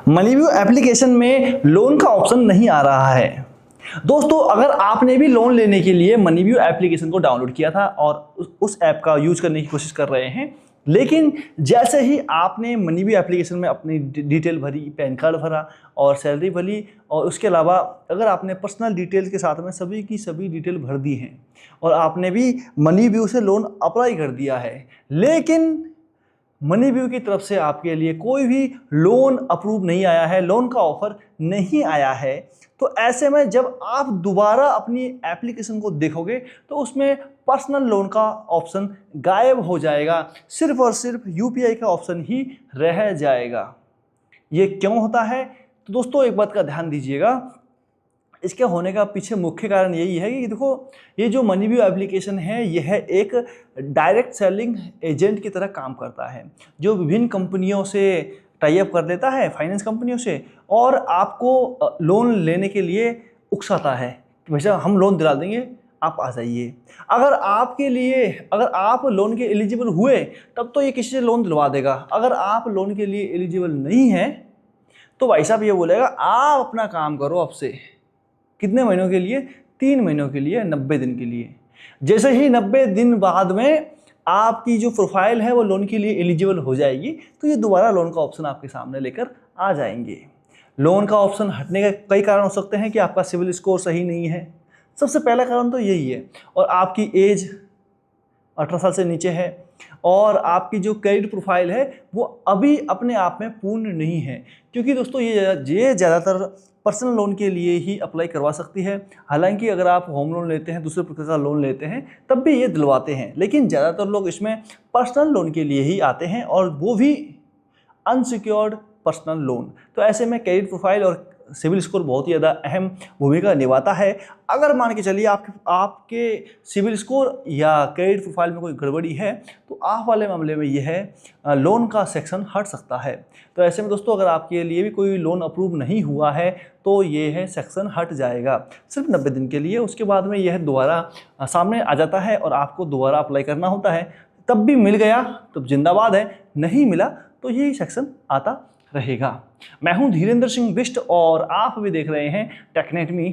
MoneyView application में loan का option नहीं आ रहा है। दोस्तों, अगर आपने भी लोन लेने के लिए मनीव्यू एप्लीकेशन को डाउनलोड किया था और उस ऐप का यूज करने की कोशिश कर रहे हैं, लेकिन जैसे ही आपने मनीव्यू एप्लीकेशन में अपनी डिटेल भरी, पैन कार्ड भरा और सैलरी भरी, और उसके अलावा अगर आपने पर्सनल डिटेल्स के साथ में सभी की सभी डिटेल भर दी हैं और आपने भी मनीव्यू से लोन अप्लाई कर दिया है, लेकिन मनीव्यू की तरफ से आपके लिए कोई भी लोन अप्रूव नहीं आया है, लोन का ऑफर नहीं आया है, तो ऐसे में जब आप दोबारा अपनी एप्लीकेशन को देखोगे तो उसमें पर्सनल लोन का ऑप्शन गायब हो जाएगा, सिर्फ और सिर्फ यूपीआई का ऑप्शन ही रह जाएगा। ये क्यों होता है? तो दोस्तों, एक बात का ध्यान दीजिएगा, इसके होने का पीछे मुख्य कारण यही है कि देखो, ये जो मनीव्यू एप्लीकेशन है यह एक डायरेक्ट सेलिंग एजेंट की तरह काम करता है, जो विभिन्न कंपनियों से टाई अप कर लेता है, फाइनेंस कंपनियों से, और आपको लोन लेने के लिए उकसाता है कि भैया हम लोन दिला देंगे, आप आ जाइए। अगर आप लोन के एलिजिबल हुए तब तो ये किसी से लोन दिलवा देगा। अगर आप लोन के लिए एलिजिबल नहीं हैं तो भाई साहब ये बोलेगा आप अपना काम करो अब से। कितने महीनों के लिए? 3 महीनों के लिए, 90 दिन के लिए। जैसे ही 90 दिन बाद में आपकी जो प्रोफाइल है वो लोन के लिए एलिजिबल हो जाएगी, तो ये दोबारा लोन का ऑप्शन आपके सामने लेकर आ जाएंगे। लोन का ऑप्शन हटने के कई कारण हो सकते हैं कि आपका सिविल स्कोर सही नहीं है, सबसे पहला कारण तो यही है, और आपकी एज 18 साल से नीचे है, और आपकी जो क्रेडिट प्रोफाइल है वो अभी अपने आप में पूर्ण नहीं है। क्योंकि दोस्तों, ये ज़्यादातर पर्सनल लोन के लिए ही अप्लाई करवा सकती है। हालांकि अगर आप होम लोन लेते हैं, दूसरे प्रकार का लोन लेते हैं, तब भी ये दिलवाते हैं, लेकिन ज़्यादातर लोग इसमें पर्सनल लोन के लिए ही आते हैं, और वो भी अनसिक्योर्ड पर्सनल लोन। तो ऐसे में क्रेडिट प्रोफाइल और सिविल स्कोर बहुत ही ज़्यादा अहम भूमिका निभाता है। अगर मान के चलिए आपके सिविल स्कोर या क्रेडिट प्रोफाइल में कोई गड़बड़ी है, तो आप वाले मामले में यह है लोन का सेक्शन हट सकता है। तो ऐसे में दोस्तों, अगर आपके लिए भी कोई लोन अप्रूव नहीं हुआ है तो ये है सेक्शन हट जाएगा सिर्फ 90 दिन के लिए। उसके बाद में यह दोबारा सामने आ जाता है और आपको दोबारा अप्लाई करना होता है। तब भी मिल गया तब जिंदाबाद है, नहीं मिला तो यही सेक्शन आता रहेगा। मैं हूं धीरेन्द्र सिंह बिष्ट और आप भी देख रहे हैं टेक्नेट मी।